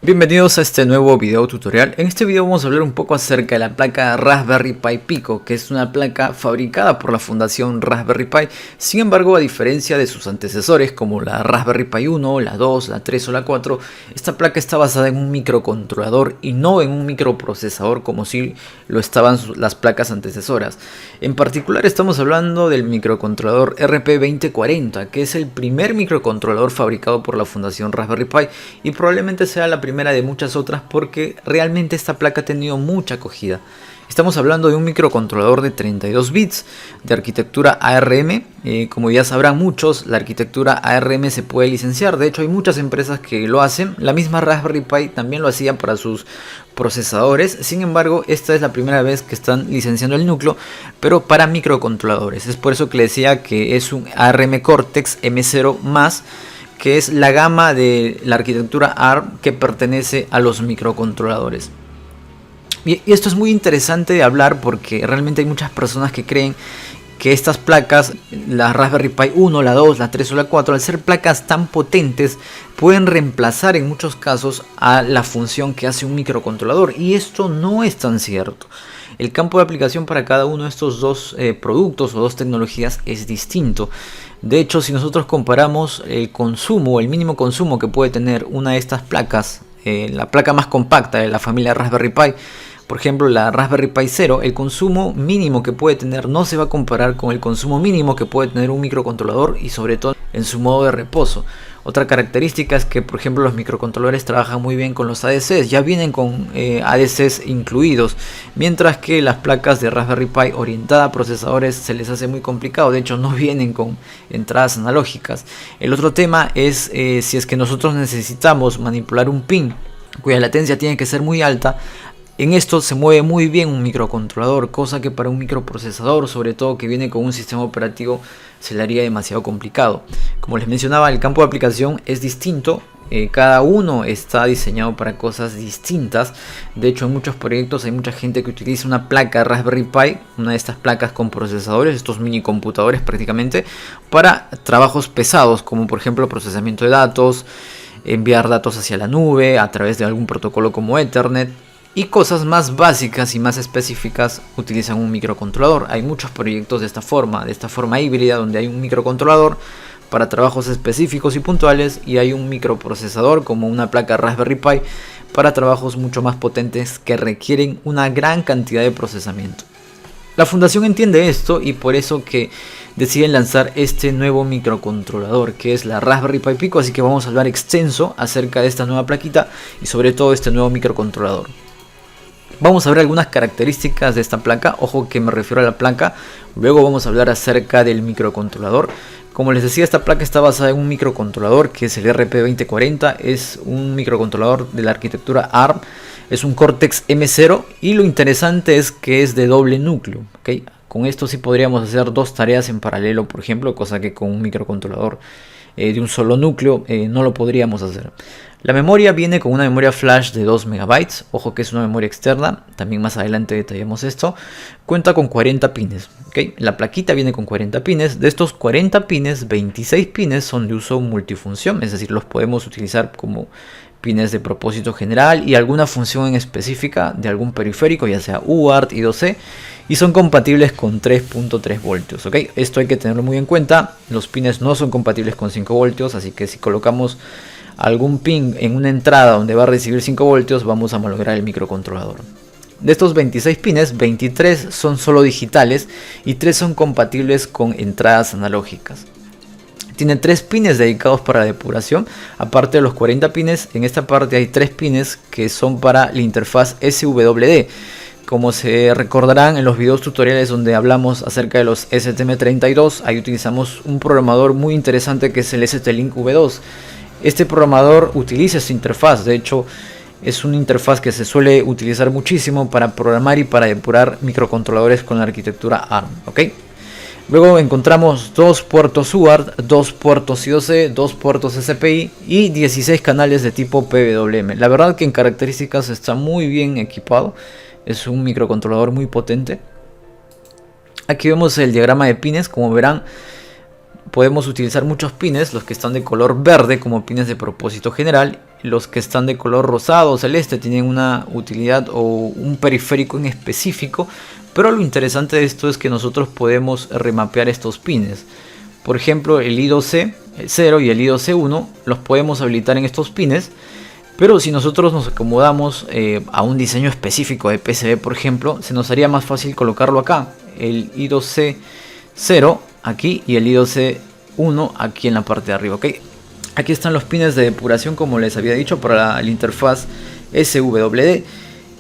Bienvenidos a este nuevo video tutorial. En este video vamos a hablar un poco acerca de la placa Raspberry Pi Pico, que es una placa fabricada por la Fundación Raspberry Pi. Sin embargo, a diferencia de sus antecesores como la Raspberry Pi 1, la 2, la 3 o la 4, esta placa está basada en un microcontrolador y no en un microprocesador como si lo estaban las placas antecesoras. En particular estamos hablando del microcontrolador RP2040, que es el primer microcontrolador fabricado por la Fundación Raspberry Pi y probablemente sea la primera de muchas otras porque realmente esta placa ha tenido mucha acogida. Estamos hablando de un microcontrolador de 32 bits de arquitectura ARM. Como ya sabrán muchos, la arquitectura ARM se puede licenciar. De hecho, hay muchas empresas que lo hacen. La misma Raspberry Pi también lo hacía para sus procesadores. Sin embargo, esta es la primera vez que están licenciando el núcleo, pero para microcontroladores. Es por eso que le decía que es un ARM Cortex M0+, que es la gama de la arquitectura ARM que pertenece a los microcontroladores. Y esto es muy interesante de hablar porque realmente hay muchas personas que creen que estas placas, la Raspberry Pi 1, la 2, la 3 o la 4, al ser placas tan potentes, pueden reemplazar en muchos casos a la función que hace un microcontrolador. Y esto no es tan cierto. El campo de aplicación para cada uno de estos dos productos o dos tecnologías es distinto. De hecho, si nosotros comparamos el consumo, el mínimo consumo que puede tener una de estas placas, la placa más compacta de la familia Raspberry Pi, por ejemplo la Raspberry Pi 0, el consumo mínimo que puede tener no se va a comparar con el consumo mínimo que puede tener un microcontrolador y sobre todo en su modo de reposo. Otra característica es que, por ejemplo, los microcontroladores trabajan muy bien con los ADCs, ya vienen con ADCs incluidos, mientras que las placas de Raspberry Pi orientadas a procesadores se les hace muy complicado, de hecho no vienen con entradas analógicas. El otro tema es si es que nosotros necesitamos manipular un pin cuya latencia tiene que ser muy alta. En esto se mueve muy bien un microcontrolador, cosa que para un microprocesador, sobre todo que viene con un sistema operativo, se le haría demasiado complicado. Como les mencionaba, el campo de aplicación es distinto, cada uno está diseñado para cosas distintas. De hecho, en muchos proyectos hay mucha gente que utiliza una placa Raspberry Pi, una de estas placas con procesadores, estos mini computadores prácticamente, para trabajos pesados, como por ejemplo procesamiento de datos, enviar datos hacia la nube a través de algún protocolo como Ethernet. Y cosas más básicas y más específicas utilizan un microcontrolador. Hay muchos proyectos de esta forma híbrida, donde hay un microcontrolador para trabajos específicos y puntuales y hay un microprocesador como una placa Raspberry Pi para trabajos mucho más potentes que requieren una gran cantidad de procesamiento. La fundación entiende esto y por eso que deciden lanzar este nuevo microcontrolador que es la Raspberry Pi Pico, así que vamos a hablar extenso acerca de esta nueva plaquita y sobre todo este nuevo microcontrolador. Vamos a ver algunas características de esta placa, ojo que me refiero a la placa, luego vamos a hablar acerca del microcontrolador. Como les decía, esta placa está basada en un microcontrolador que es el RP2040, es un microcontrolador de la arquitectura ARM, es un Cortex M0 y lo interesante es que es de doble núcleo, ¿okay? Con esto sí podríamos hacer dos tareas en paralelo, por ejemplo, cosa que con un microcontrolador de un solo núcleo no lo podríamos hacer. La memoria viene con una memoria flash de 2 MB, ojo que es una memoria externa, también más adelante detallamos esto. Cuenta con 40 pines, ¿okay? La plaquita viene con 40 pines, de estos 40 pines, 26 pines son de uso multifunción, es decir, los podemos utilizar como pines de propósito general y alguna función en específica de algún periférico, ya sea UART, I2C, y son compatibles con 3.3 voltios, ¿okay? Esto hay que tenerlo muy en cuenta, los pines no son compatibles con 5 voltios, así que si colocamos algún pin en una entrada donde va a recibir 5 voltios, vamos a malograr el microcontrolador. De estos 26 pines, 23 son solo digitales y 3 son compatibles con entradas analógicas. Tiene 3 pines dedicados para la depuración, aparte de los 40 pines, en esta parte hay 3 pines que son para la interfaz SWD. Como se recordarán en los videos tutoriales donde hablamos acerca de los STM32, ahí utilizamos un programador muy interesante que es el ST-Link V2. Este programador utiliza esta interfaz, de hecho es una interfaz que se suele utilizar muchísimo para programar y para depurar microcontroladores con la arquitectura ARM, ¿ok? Luego encontramos 2 puertos UART, 2 puertos I2C, 2 puertos SPI y 16 canales de tipo PWM. La verdad que en características está muy bien equipado, es un microcontrolador muy potente. Aquí vemos el diagrama de pines, como verán. Podemos utilizar muchos pines, los que están de color verde como pines de propósito general, los que están de color rosado o celeste tienen una utilidad o un periférico en específico, pero lo interesante de esto es que nosotros podemos remapear estos pines. Por ejemplo, el I2C0 y el I2C1 los podemos habilitar en estos pines, pero si nosotros nos acomodamos a un diseño específico de PCB, por ejemplo, se nos haría más fácil colocarlo acá, el I2C0 aquí y el I2C1 aquí en la parte de arriba, ¿ok? Aquí están los pines de depuración, como les había dicho, para la interfaz SWD.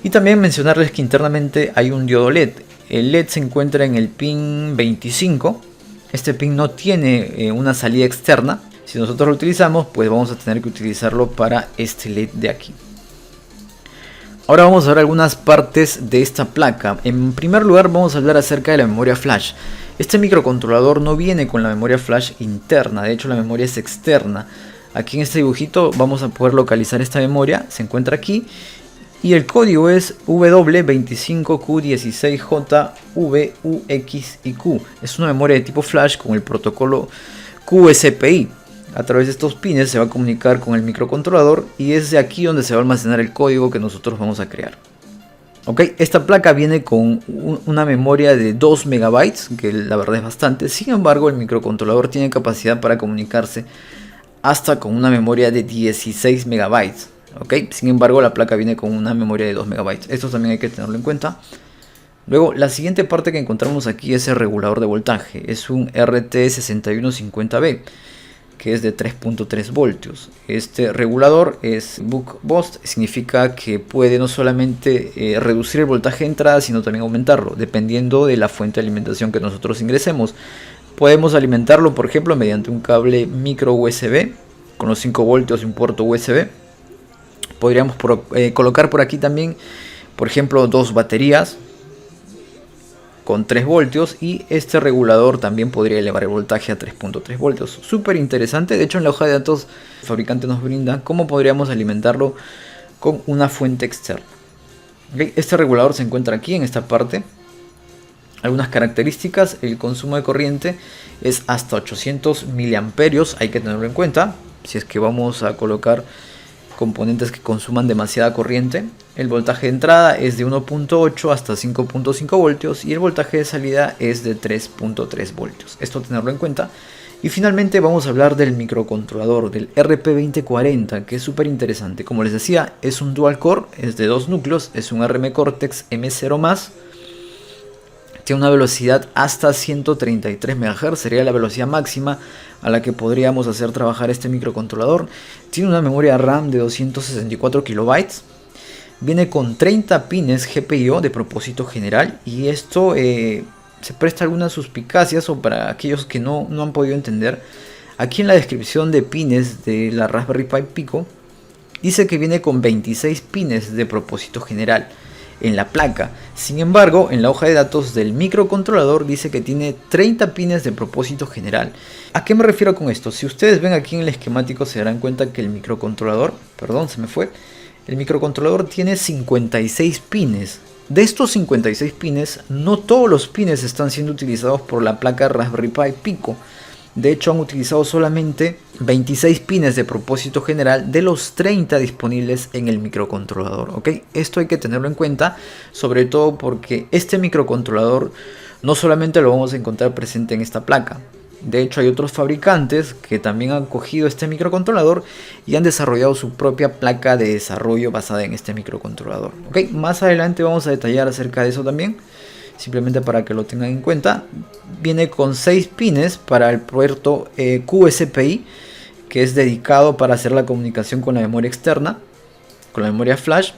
Y también mencionarles que internamente hay un diodo LED. El LED se encuentra en el pin 25. Este pin no tiene una salida externa. Si nosotros lo utilizamos, pues vamos a tener que utilizarlo para este LED de aquí. Ahora vamos a ver algunas partes de esta placa. En primer lugar vamos a hablar acerca de la memoria flash. Este microcontrolador no viene con la memoria flash interna, de hecho la memoria es externa. Aquí en este dibujito vamos a poder localizar esta memoria, se encuentra aquí. Y el código es W25Q16JVUX Es una memoria de tipo flash con el protocolo QSPI. A través de estos pines se va a comunicar con el microcontrolador y es de aquí donde se va a almacenar el código que nosotros vamos a crear. Ok, esta placa viene con una memoria de 2 MB, que la verdad es bastante. Sin embargo, el microcontrolador tiene capacidad para comunicarse hasta con una memoria de 16 MB. Ok, sin embargo, la placa viene con una memoria de 2 MB. Esto también hay que tenerlo en cuenta. Luego, la siguiente parte que encontramos aquí es el regulador de voltaje. Es un RT6150B. Que es de 3.3 voltios. Este regulador es buck boost, significa que puede no solamente reducir el voltaje de entrada, sino también aumentarlo, dependiendo de la fuente de alimentación que nosotros ingresemos. Podemos alimentarlo, por ejemplo, mediante un cable micro USB con los 5 voltios y un puerto USB. Podríamos colocar por aquí también, por ejemplo, 2 baterías con 3 voltios y este regulador también podría elevar el voltaje a 3.3 voltios. Súper interesante, de hecho en la hoja de datos el fabricante nos brinda cómo podríamos alimentarlo con una fuente externa. ¿Okay? Este regulador se encuentra aquí en esta parte. Algunas características: el consumo de corriente es hasta 800 miliamperios, hay que tenerlo en cuenta si es que vamos a colocar componentes que consuman demasiada corriente. El voltaje de entrada es de 1.8 hasta 5.5 voltios y el voltaje de salida es de 3.3 voltios. Esto tenerlo en cuenta. Y finalmente vamos a hablar del microcontrolador, del RP2040, que es súper interesante. Como les decía, es un dual core, es de 2 núcleos, es un ARM Cortex M0+. Tiene una velocidad hasta 133 MHz, sería la velocidad máxima a la que podríamos hacer trabajar este microcontrolador. Tiene una memoria RAM de 264 KB. Viene con 30 pines GPIO de propósito general y esto se presta algunas suspicacias o para aquellos que no han podido entender. Aquí en la descripción de pines de la Raspberry Pi Pico dice que viene con 26 pines de propósito general en la placa. Sin embargo, en la hoja de datos del microcontrolador dice que tiene 30 pines de propósito general. ¿A qué me refiero con esto? Si ustedes ven aquí en el esquemático se darán cuenta que el microcontrolador, el microcontrolador tiene 56 pines. De estos 56 pines, no todos los pines están siendo utilizados por la placa Raspberry Pi Pico. De hecho, han utilizado solamente 26 pines de propósito general de los 30 disponibles en el microcontrolador. ¿Ok? Esto hay que tenerlo en cuenta, sobre todo porque este microcontrolador no solamente lo vamos a encontrar presente en esta placa. De hecho, hay otros fabricantes que también han cogido este microcontrolador y han desarrollado su propia placa de desarrollo basada en este microcontrolador. ¿Ok? Más adelante vamos a detallar acerca de eso también. Simplemente para que lo tengan en cuenta. Viene con 6 pines para el puerto QSPI, que es dedicado para hacer la comunicación con la memoria externa, con la memoria flash.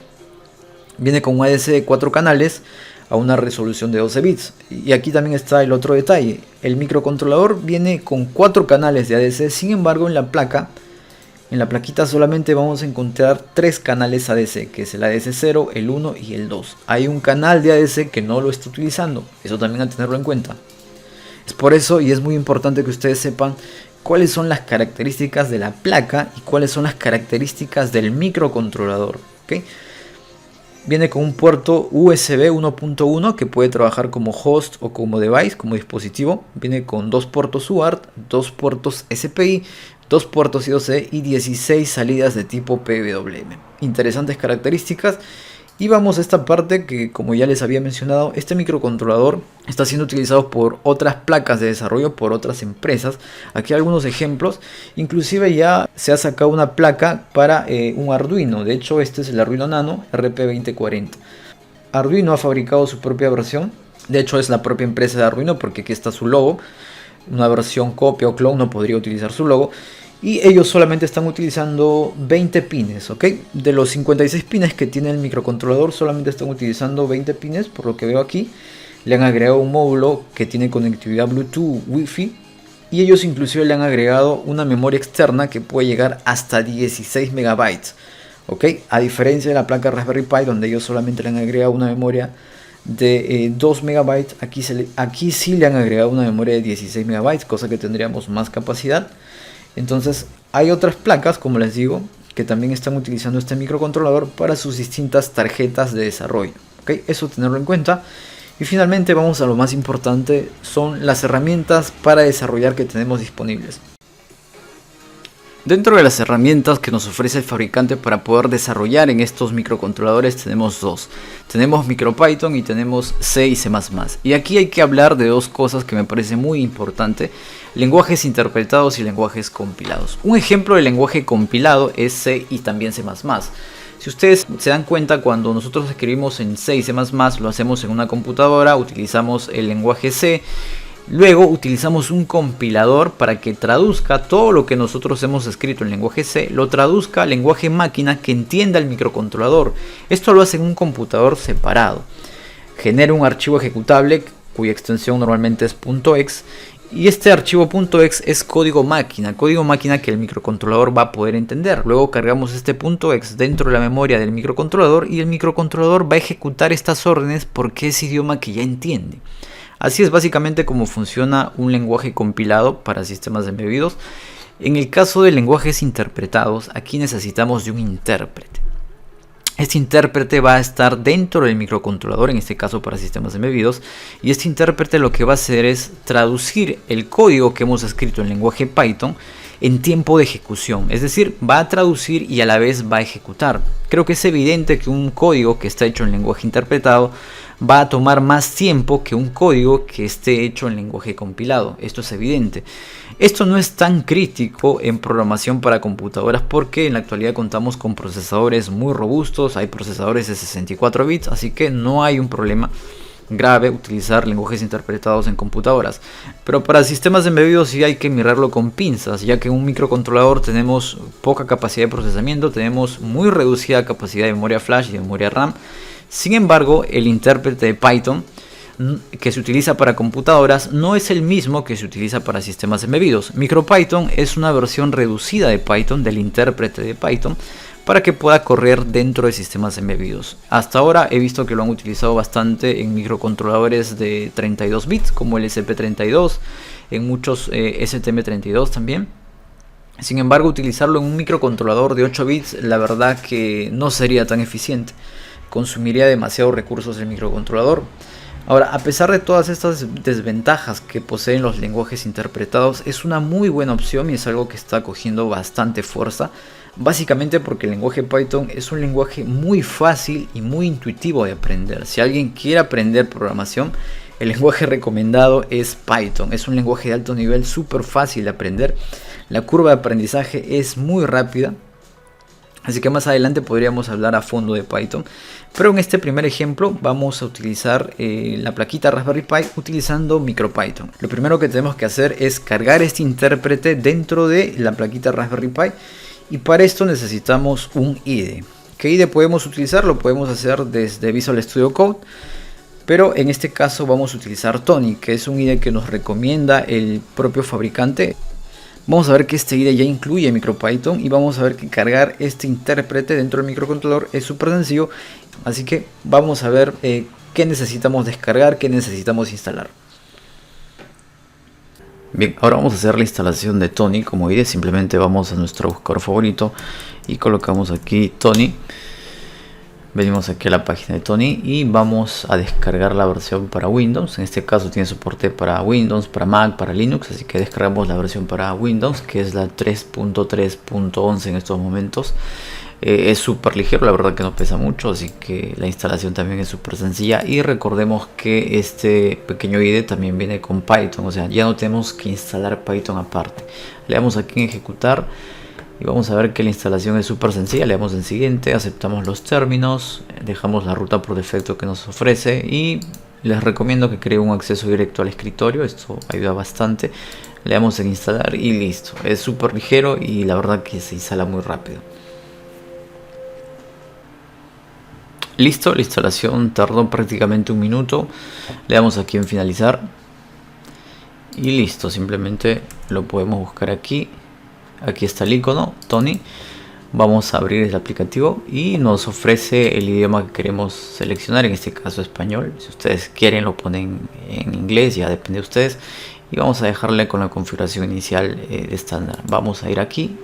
Viene con un ADC de 4 canales a una resolución de 12 bits. Y aquí también está el otro detalle: el microcontrolador viene con 4 canales de ADC. Sin embargo, en la plaquita solamente vamos a encontrar 3 canales ADC, que es el ADC 0, el 1 y el 2. Hay un canal de ADC que no lo está utilizando, eso también hay que tenerlo en cuenta. Es por eso y es muy importante que ustedes sepan cuáles son las características de la placa y cuáles son las características del microcontrolador. ¿Okay? Viene con un puerto USB 1.1 que puede trabajar como host o como device, como dispositivo. Viene con 2 puertos UART, 2 puertos SPI, 2 puertos I2C y 16 salidas de tipo PWM. Interesantes características. Y vamos a esta parte que, como ya les había mencionado, este microcontrolador está siendo utilizado por otras placas de desarrollo, por otras empresas. Aquí algunos ejemplos. Inclusive ya se ha sacado una placa para un Arduino. De hecho, este es el Arduino Nano RP2040. Arduino ha fabricado su propia versión. De hecho, es la propia empresa de Arduino, porque aquí está su logo. Una versión copia o clon no podría utilizar su logo. Y ellos solamente están utilizando 20 pines, ¿ok? De los 56 pines que tiene el microcontrolador, solamente están utilizando 20 pines, por lo que veo aquí. Le han agregado un módulo que tiene conectividad Bluetooth, Wi-Fi. Y ellos inclusive le han agregado una memoria externa que puede llegar hasta 16 megabytes, ¿ok? A diferencia de la placa Raspberry Pi, donde ellos solamente le han agregado una memoria de 2 megabytes. Aquí sí le han agregado una memoria de 16 megabytes, cosa que tendríamos más capacidad. Entonces hay otras placas, como les digo, que también están utilizando este microcontrolador para sus distintas tarjetas de desarrollo, ¿ok? Eso tenerlo en cuenta. Y finalmente vamos a lo más importante, son las herramientas para desarrollar que tenemos disponibles. Dentro de las herramientas que nos ofrece el fabricante para poder desarrollar en estos microcontroladores tenemos dos. Tenemos MicroPython y tenemos C y C++. Y aquí hay que hablar de dos cosas que me parece muy importante: lenguajes interpretados y lenguajes compilados. Un ejemplo de lenguaje compilado es C y también C++. Si ustedes se dan cuenta, cuando nosotros escribimos en C y C++, lo hacemos en una computadora, utilizamos el lenguaje C. Luego utilizamos un compilador para que traduzca todo lo que nosotros hemos escrito en lenguaje C, lo traduzca al lenguaje máquina que entienda el microcontrolador. Esto lo hace en un computador separado. Genera un archivo ejecutable cuya extensión normalmente es .exe, y este archivo .exe es código máquina que el microcontrolador va a poder entender. Luego cargamos este .exe dentro de la memoria del microcontrolador y el microcontrolador va a ejecutar estas órdenes porque es idioma que ya entiende. Así es básicamente como funciona un lenguaje compilado para sistemas embebidos. En el caso de lenguajes interpretados, aquí necesitamos de un intérprete. Este intérprete va a estar dentro del microcontrolador, en este caso para sistemas embebidos, y este intérprete lo que va a hacer es traducir el código que hemos escrito en lenguaje Python en tiempo de ejecución, es decir, va a traducir y a la vez va a ejecutar. Creo que es evidente que un código que está hecho en lenguaje interpretado va a tomar más tiempo que un código que esté hecho en lenguaje compilado. Esto es evidente. Esto no es tan crítico en programación para computadoras porque en la actualidad contamos con procesadores muy robustos, hay procesadores de 64 bits, así que no hay un problema grave utilizar lenguajes interpretados en computadoras. Pero para sistemas embebidos sí hay que mirarlo con pinzas, ya que en un microcontrolador tenemos poca capacidad de procesamiento, tenemos muy reducida capacidad de memoria flash y de memoria RAM. Sin embargo, el intérprete de Python que se utiliza para computadoras no es el mismo que se utiliza para sistemas embebidos. MicroPython es una versión reducida de Python, del intérprete de Python, para que pueda correr dentro de sistemas embebidos. Hasta ahora he visto que lo han utilizado bastante en microcontroladores de 32 bits como el SP32, en muchos STM32 también. Sin embargo, utilizarlo en un microcontrolador de 8 bits la verdad que no sería tan eficiente, consumiría demasiados recursos el microcontrolador. Ahora, a pesar de todas estas desventajas que poseen los lenguajes interpretados, es una muy buena opción y es algo que está cogiendo bastante fuerza, básicamente porque el lenguaje Python es un lenguaje muy fácil y muy intuitivo de aprender. Si alguien quiere aprender programación, el lenguaje recomendado es Python. Es un lenguaje de alto nivel, súper fácil de aprender. La curva de aprendizaje es muy rápida. Así que más adelante podríamos hablar a fondo de Python. Pero en este primer ejemplo vamos a utilizar la plaquita Raspberry Pi utilizando MicroPython. Lo primero que tenemos que hacer es cargar este intérprete dentro de la plaquita Raspberry Pi. Y para esto necesitamos un IDE. ¿Qué IDE podemos utilizar? Lo podemos hacer desde Visual Studio Code. Pero en este caso vamos a utilizar Tony, que es un IDE que nos recomienda el propio fabricante. Vamos a ver que este IDE ya incluye MicroPython y vamos a ver que cargar este intérprete dentro del microcontrolador es súper sencillo. Así que vamos a ver qué necesitamos descargar, qué necesitamos instalar. Bien, ahora vamos a hacer la instalación de Tony como IDE. Simplemente vamos a nuestro buscador favorito y colocamos aquí Tony. Venimos aquí a la página de Tony y vamos a descargar la versión para Windows. En este caso tiene soporte para Windows, para Mac, para Linux, así que descargamos la versión para Windows, que es la 3.3.11 en estos momentos. Es súper ligero, la verdad que no pesa mucho, así que la instalación también es súper sencilla. Y recordemos que este pequeño IDE también viene con Python, o sea, ya no tenemos que instalar Python aparte. Le damos aquí en ejecutar y vamos a ver que la instalación es súper sencilla. Le damos en siguiente, aceptamos los términos, dejamos la ruta por defecto que nos ofrece y les recomiendo que creen un acceso directo al escritorio, esto ayuda bastante. Le damos en instalar y listo, es súper ligero y la verdad que se instala muy rápido. Listo, la instalación tardó prácticamente un minuto. Le damos aquí en finalizar y listo, simplemente lo podemos buscar aquí. Aquí está el icono Tony. Vamos a abrir el aplicativo y nos ofrece el idioma que queremos seleccionar, en este caso español. Si ustedes quieren lo ponen en inglés, ya depende de ustedes. Y vamos a dejarle con la configuración inicial de estándar. Vamos a ir aquí.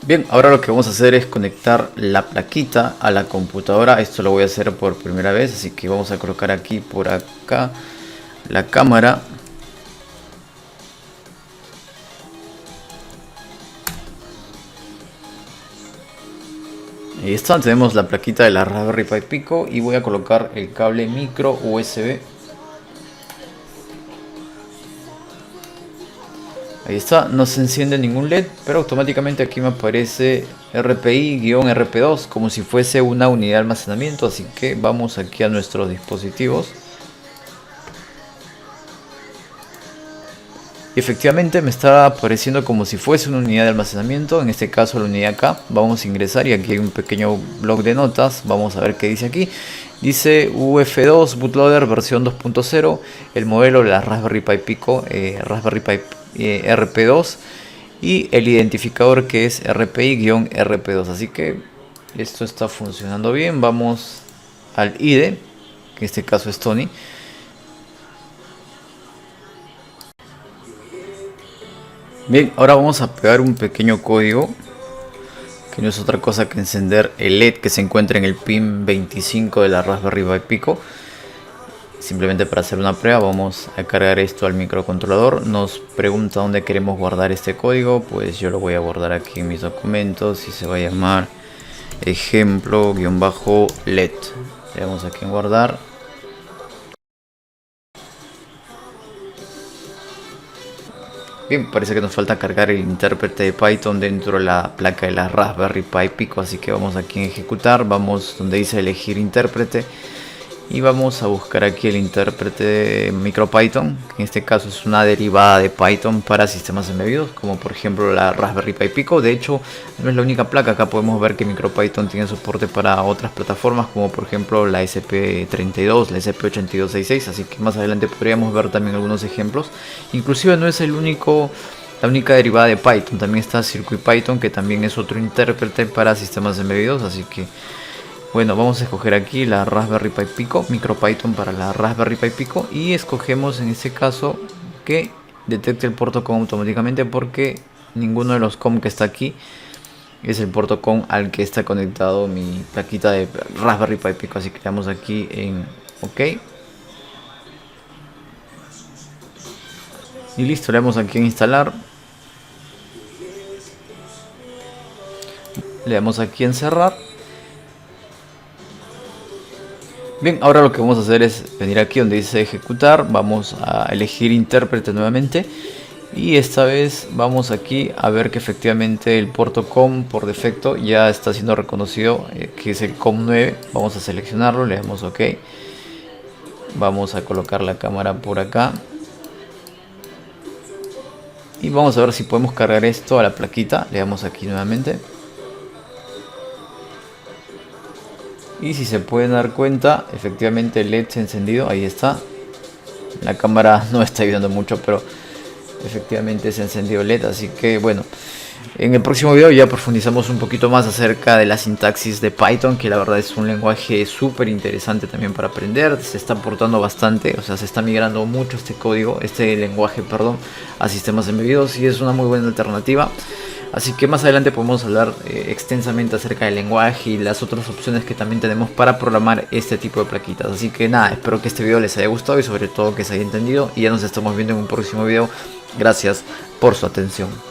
Bien, ahora lo que vamos a hacer es conectar la plaquita a la computadora. Esto lo voy a hacer por primera vez, así que vamos a colocar aquí por acá la cámara. Ahí está, tenemos la plaquita de la Raspberry Pi Pico y voy a colocar el cable micro USB. Ahí está, no se enciende ningún LED, pero automáticamente aquí me aparece RPI-RP2 como si fuese una unidad de almacenamiento, así que vamos aquí a nuestros dispositivos. Y efectivamente me está apareciendo como si fuese una unidad de almacenamiento, en este caso la unidad K. Vamos a ingresar y aquí hay un pequeño blog de notas, vamos a ver qué dice aquí. Dice UF2 Bootloader versión 2.0, el modelo de la Raspberry Pi Pico, Raspberry Pi RP2 y el identificador que es RPI-RP2, así que esto está funcionando bien. Vamos al IDE, que en este caso es Tony. Bien, ahora vamos a pegar un pequeño código que no es otra cosa que encender el LED que se encuentra en el pin 25 de la Raspberry Pi Pico. Simplemente para hacer una prueba vamos a cargar esto al microcontrolador. Nos pregunta dónde queremos guardar este código, pues yo lo voy a guardar aquí en mis documentos y se va a llamar ejemplo-LED. Le damos aquí en guardar. Bien, parece que nos falta cargar el intérprete de Python dentro de la placa de la Raspberry Pi Pico, así que vamos aquí en ejecutar, vamos donde dice elegir intérprete y vamos a buscar aquí el intérprete de MicroPython, que en este caso es una derivada de Python para sistemas embebidos, como por ejemplo la Raspberry Pi Pico. De hecho, no es la única placa, acá podemos ver que MicroPython tiene soporte para otras plataformas, como por ejemplo la SP32, la SP8266, así que más adelante podríamos ver también algunos ejemplos. Inclusive no es la única derivada de Python, también está CircuitPython, que también es otro intérprete para sistemas embebidos, así que bueno, vamos a escoger aquí la Raspberry Pi Pico, MicroPython para la Raspberry Pi Pico, y escogemos en este caso que detecte el puerto COM automáticamente, porque ninguno de los COM que está aquí es el puerto COM al que está conectado mi plaquita de Raspberry Pi Pico, así que le damos aquí en OK. Y listo, le damos aquí en instalar. Le damos aquí en cerrar. Bien, ahora lo que vamos a hacer es venir aquí donde dice ejecutar, vamos a elegir intérprete nuevamente y esta vez vamos aquí a ver que efectivamente el puerto COM por defecto ya está siendo reconocido, que es el COM9. Vamos a seleccionarlo, le damos OK, vamos a colocar la cámara por acá y vamos a ver si podemos cargar esto a la plaquita. Le damos aquí nuevamente. Y si se pueden dar cuenta, efectivamente el LED se ha encendido, ahí está. La cámara no está ayudando mucho, pero efectivamente se ha encendido el LED, así que bueno. En el próximo video ya profundizamos un poquito más acerca de la sintaxis de Python, que la verdad es un lenguaje súper interesante también para aprender. Se está aportando bastante, o sea, se está migrando mucho este lenguaje, perdón, a sistemas embebidos y es una muy buena alternativa. Así que más adelante podemos hablar extensamente acerca del lenguaje y las otras opciones que también tenemos para programar este tipo de plaquitas. Así que nada, espero que este video les haya gustado y sobre todo que se haya entendido, y ya nos estamos viendo en un próximo video. Gracias por su atención.